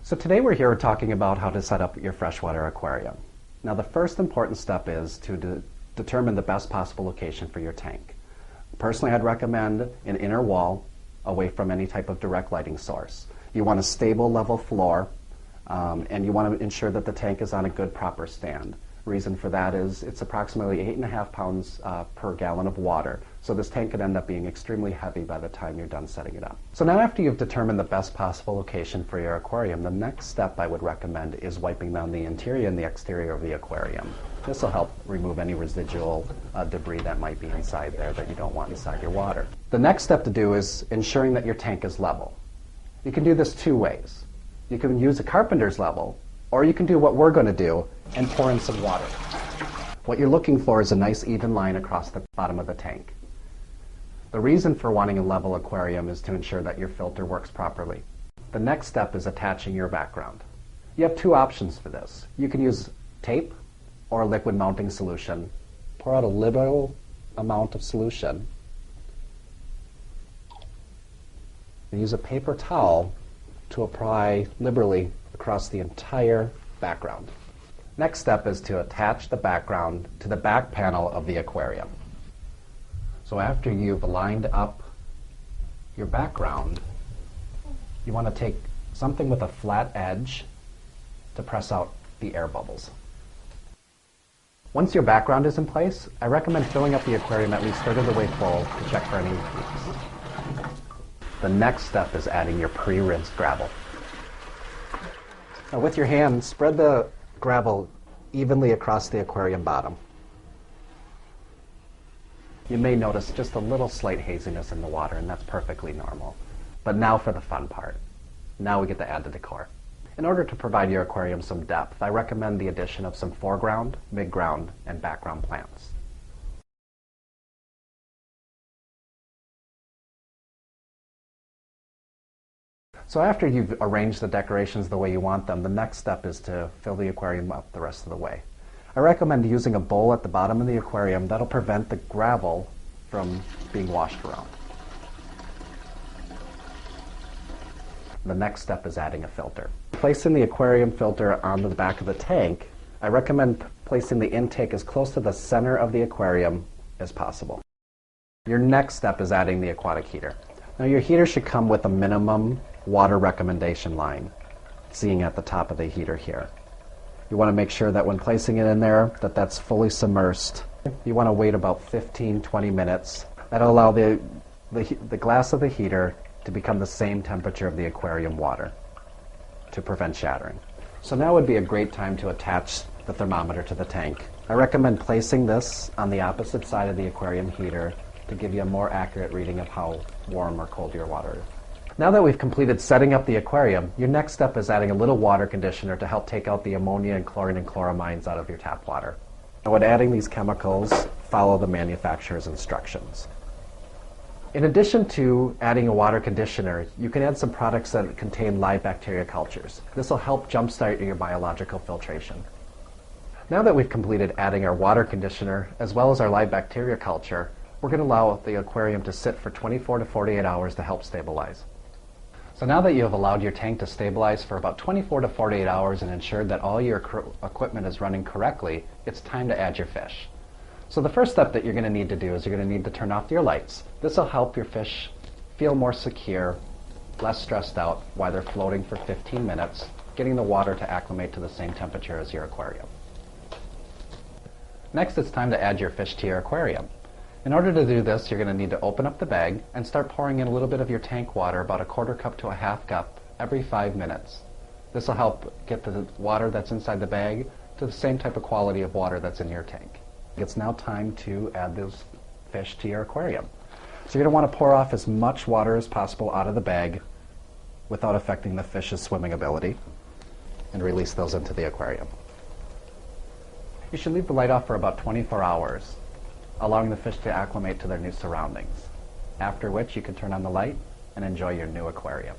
So today we're here talking about how to set up your freshwater aquarium. Now the first important step is to determine the best possible location for your tank. Personally, I'd recommend an inner wall away from any type of direct lighting source. You want a stable level floor, and you want to ensure that the tank is on a good proper stand. Reason for that is it's approximately 8.5 pounds per gallon of water, so this tank could end up being extremely heavy by the time you're done setting it up. So now after you've determined the best possible location for your aquarium, the next step I would recommend is wiping down the interior and the exterior of the aquarium. This will help remove any residual debris that might be inside there that you don't want inside your water. The next step to do is ensuring that your tank is level. You can do this two ways. You can use a carpenter's level, or you can do what we're going to do and pour in some water. What you're looking for is a nice even line across the bottom of the tank. The reason for wanting a level aquarium is to ensure that your filter works properly. The next step is attaching your background. You have two options for this. You can use tape or a liquid mounting solution. Pour out a liberal amount of solution and use a paper towel to apply liberally across the entire background. Next step is to attach the background to the back panel of the aquarium. So after you've lined up your background, you want to take something with a flat edge to press out the air bubbles. Once your background is in place, I recommend filling up the aquarium at least a third of the way full to check for any leaks. The next step is adding your pre-rinsed gravel. Now with your hand, spread the gravel evenly across the aquarium bottom. You may notice just a little slight haziness in the water, and that's perfectly normal. But now for the fun part. Now we get to add the decor. In order to provide your aquarium some depth, I recommend the addition of some foreground, midground, and background plants. So after you've arranged the decorations the way you want them, the next step is to fill the aquarium up the rest of the way. I recommend using a bowl at the bottom of the aquarium that'll prevent the gravel from being washed around. The next step is adding a filter. Placing the aquarium filter on the back of the tank, I recommend placing the intake as close to the center of the aquarium as possible. Your next step is adding the aquatic heater. Now your heater should come with a minimum water recommendation line, seeing at the top of the heater here. You want to make sure that when placing it in there, that's fully submersed. You want to wait about 15-20 minutes. That'll allow the glass of the heater to become the same temperature of the aquarium water to prevent shattering. So now would be a great time to attach the thermometer to the tank. I recommend placing this on the opposite side of the aquarium heater to give you a more accurate reading of how warm or cold your water is. Now that we've completed setting up the aquarium, your next step is adding a little water conditioner to help take out the ammonia and chlorine and chloramines out of your tap water. And when adding these chemicals, follow the manufacturer's instructions. In addition to adding a water conditioner, you can add some products that contain live bacteria cultures. This will help jumpstart your biological filtration. Now that we've completed adding our water conditioner as well as our live bacteria culture, we're going to allow the aquarium to sit for 24 to 48 hours to help stabilize. So now that you have allowed your tank to stabilize for about 24 to 48 hours and ensured that all your equipment is running correctly, it's time to add your fish. So the first step that you're going to need to do is you're going to need to turn off your lights. This will help your fish feel more secure, less stressed out while they're floating for 15 minutes, getting the water to acclimate to the same temperature as your aquarium. Next, it's time to add your fish to your aquarium. In order to do this, you're going to need to open up the bag and start pouring in a little bit of your tank water, about a quarter cup to a half cup, every 5 minutes. This will help get the water that's inside the bag to the same type of quality of water that's in your tank. It's now time to add those fish to your aquarium. So you're going to want to pour off as much water as possible out of the bag without affecting the fish's swimming ability and release those into the aquarium. You should leave the light off for about 24 hours. Allowing the fish to acclimate to their new surroundings, after which you can turn on the light and enjoy your new aquarium.